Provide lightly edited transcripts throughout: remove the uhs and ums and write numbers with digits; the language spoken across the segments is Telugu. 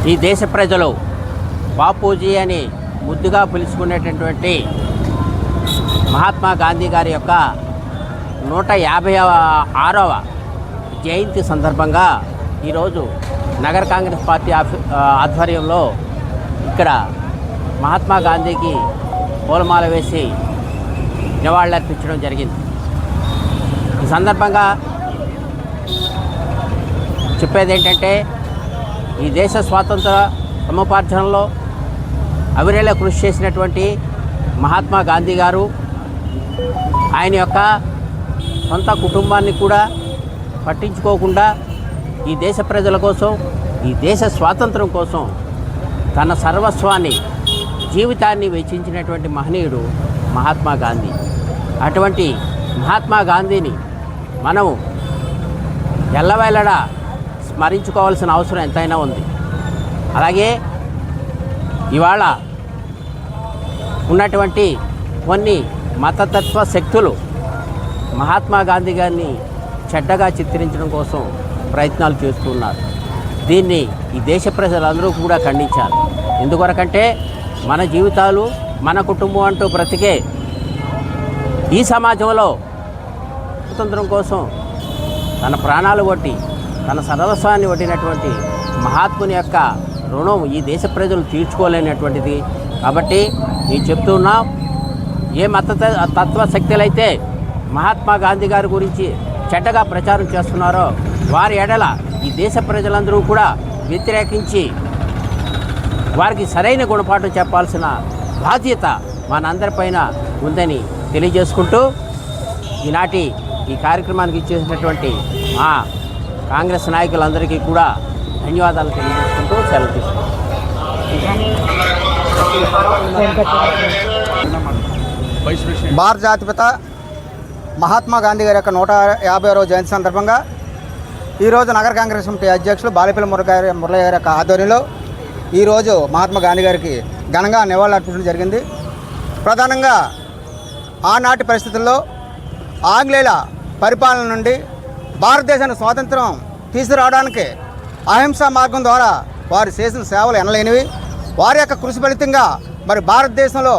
ఈ దేశ ప్రజలు బాపూజీ అని ముద్దుగా పిలుచుకునేటటువంటి మహాత్మా గాంధీ గారి యొక్క 156వ జయంతి సందర్భంగా ఈరోజు నగర కాంగ్రెస్ పార్టీ ఆధ్వర్యంలో ఇక్కడ మహాత్మా గాంధీకి పూలమాల వేసి నివాళులర్పించడం జరిగింది. ఈ సందర్భంగా చెప్పేది ఏంటంటే, ఈ దేశ స్వాతంత్ర సముపార్జనలో అవిరేళ కృషి చేసినటువంటి మహాత్మా గాంధీ గారు ఆయన యొక్క సొంత కుటుంబాన్ని కూడా పట్టించుకోకుండా ఈ దేశ ప్రజల కోసం, ఈ దేశ స్వాతంత్రం కోసం తన సర్వస్వాన్ని, జీవితాన్ని వెచ్చించినటువంటి మహనీయుడు మహాత్మా గాంధీ. అటువంటి మహాత్మా గాంధీని మనము ఎల్లవేళలా స్మరించుకోవాల్సిన అవసరం ఎంతైనా ఉంది. అలాగే ఇవాళ ఉన్నటువంటి కొన్ని మతతత్వ శక్తులు మహాత్మా గాంధీ గారిని చెడ్డగా చిత్రించడం కోసం ప్రయత్నాలు చేస్తున్నారు. దీన్ని ఈ దేశ ప్రజలందరూ కూడా ఖండించాలి. ఎందుకొరకంటే మన జీవితాలు, మన కుటుంబం అంటూ బ్రతికే ఈ సమాజంలో స్వాతంత్రం కోసం తన ప్రాణాలు ఒట్టి, తన సర్వస్వాన్ని ఒట్టినటువంటి మహాత్ముని యొక్క రుణం ఈ దేశ ప్రజలు తీర్చుకోలేనటువంటిది. కాబట్టి నేను చెప్తున్నా, ఏ తత్వ శక్తులైతే మహాత్మా గాంధీ గారి గురించి చెడ్డగా ప్రచారం చేస్తున్నారో వారి ఎడల ఈ దేశ ప్రజలందరూ కూడా వ్యతిరేకించి వారికి సరైన గుణపాఠం చెప్పాల్సిన బాధ్యత మనందరిపైన ఉందని తెలియజేసుకుంటూ ఈనాటి ఈ కార్యక్రమానికి ఇచ్చేసినటువంటి మా కాంగ్రెస్ నాయకులందరికీ కూడా ధన్యవాదాలు తెలియజేసుకుంటూ సెలవు తీసుకుంటాం. భారత జాతిపిత మహాత్మా గాంధీ గారి యొక్క 150వ జయంతి సందర్భంగా ఈరోజు నగర కాంగ్రెస్ కమిటీ అధ్యక్షులు బాలిపల్లి మురళయ్య గారి యొక్క ఆధ్వర్యంలో ఈరోజు మహాత్మా గాంధీ గారికి ఘనంగా నివాళులు అర్పించడం జరిగింది. ప్రధానంగా ఆనాటి పరిస్థితుల్లో ఆంగ్లేయుల పరిపాలన నుండి భారతదేశానికి స్వాతంత్రం తీసుకురావడానికి అహింసా మార్గం ద్వారా వారు చేసిన సేవలు ఎనలేనివి. వారి యొక్క కృషి ఫలితంగా మరి భారతదేశంలో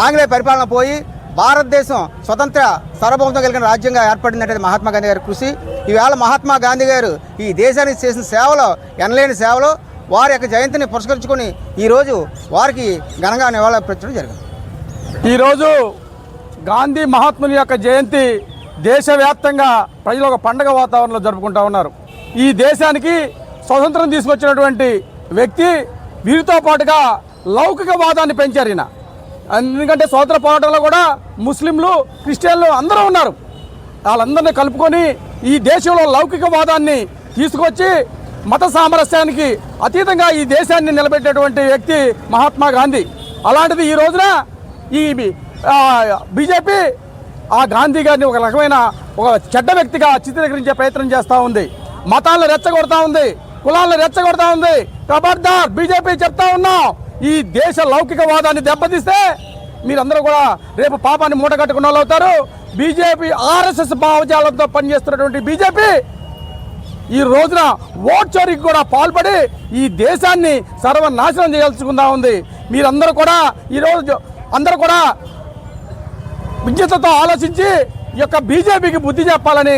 ఆంగ్లేయ పరిపాలన పోయి భారతదేశం స్వతంత్ర సార్వభౌమత్వం కలిగిన రాజ్యంగా ఏర్పడిందంటే మహాత్మా గాంధీ గారి కృషి. ఈవేళ మహాత్మా గాంధీ గారు ఈ దేశానికి చేసిన సేవలు ఎనలేని సేవలు, వారి యొక్క జయంతిని పురస్కరించుకొని ఈరోజు వారికి ఘనంగా నివాళులర్పించడం జరిగింది. ఈరోజు గాంధీ మహాత్ముని యొక్క జయంతి దేశవ్యాప్తంగా ప్రజలు ఒక పండగ వాతావరణంలో జరుపుకుంటూ ఉన్నారు. ఈ దేశానికి స్వతంత్రం తీసుకొచ్చినటువంటి వ్యక్తి, వీరితో పాటుగా లౌకికవాదాన్ని పెంచారు ఈయన. ఎందుకంటే స్వాతంత్ర పోరాటంలో కూడా ముస్లింలు, క్రిస్టియన్లు అందరూ ఉన్నారు. వాళ్ళందరినీ కలుపుకొని ఈ దేశంలో లౌకికవాదాన్ని తీసుకొచ్చి మత సామరస్యానికి అతీతంగా ఈ దేశాన్ని నిలబెట్టేటువంటి వ్యక్తి మహాత్మా గాంధీ. అలాంటిది ఈ రోజున ఈ బీజేపీ ఆ గాంధీ గారిని ఒక రకమైన ఒక చెడ్డ వ్యక్తిగా చిత్రీకరించే ప్రయత్నం చేస్తూ ఉంది. మతాలను రెచ్చగొడతా ఉంది, కులాలను రెచ్చగొడతా ఉంది. ఖబర్దార్ బీజేపీ చెప్తా ఉన్నాం, ఈ దేశ లౌకికవాదాన్ని దెబ్బతీస్తే మీరందరూ కూడా రేపు పాపాన్ని మూట కట్టుకున్న వాళ్ళు అవుతారు. బీజేపీ ఆర్ఎస్ఎస్ భావజాలంతో పనిచేస్తున్నటువంటి బీజేపీ ఈ రోజున ఓట్ చోరీకి కూడా పాల్పడి ఈ దేశాన్ని సర్వనాశనం చేయాల్సుకుందా ఉంది. మీరందరూ కూడా ఈరోజు అందరూ కూడా విజ్ఞతతో ఆలోచించి ఈ యొక్క బీజేపీకి బుద్ధి చెప్పాలని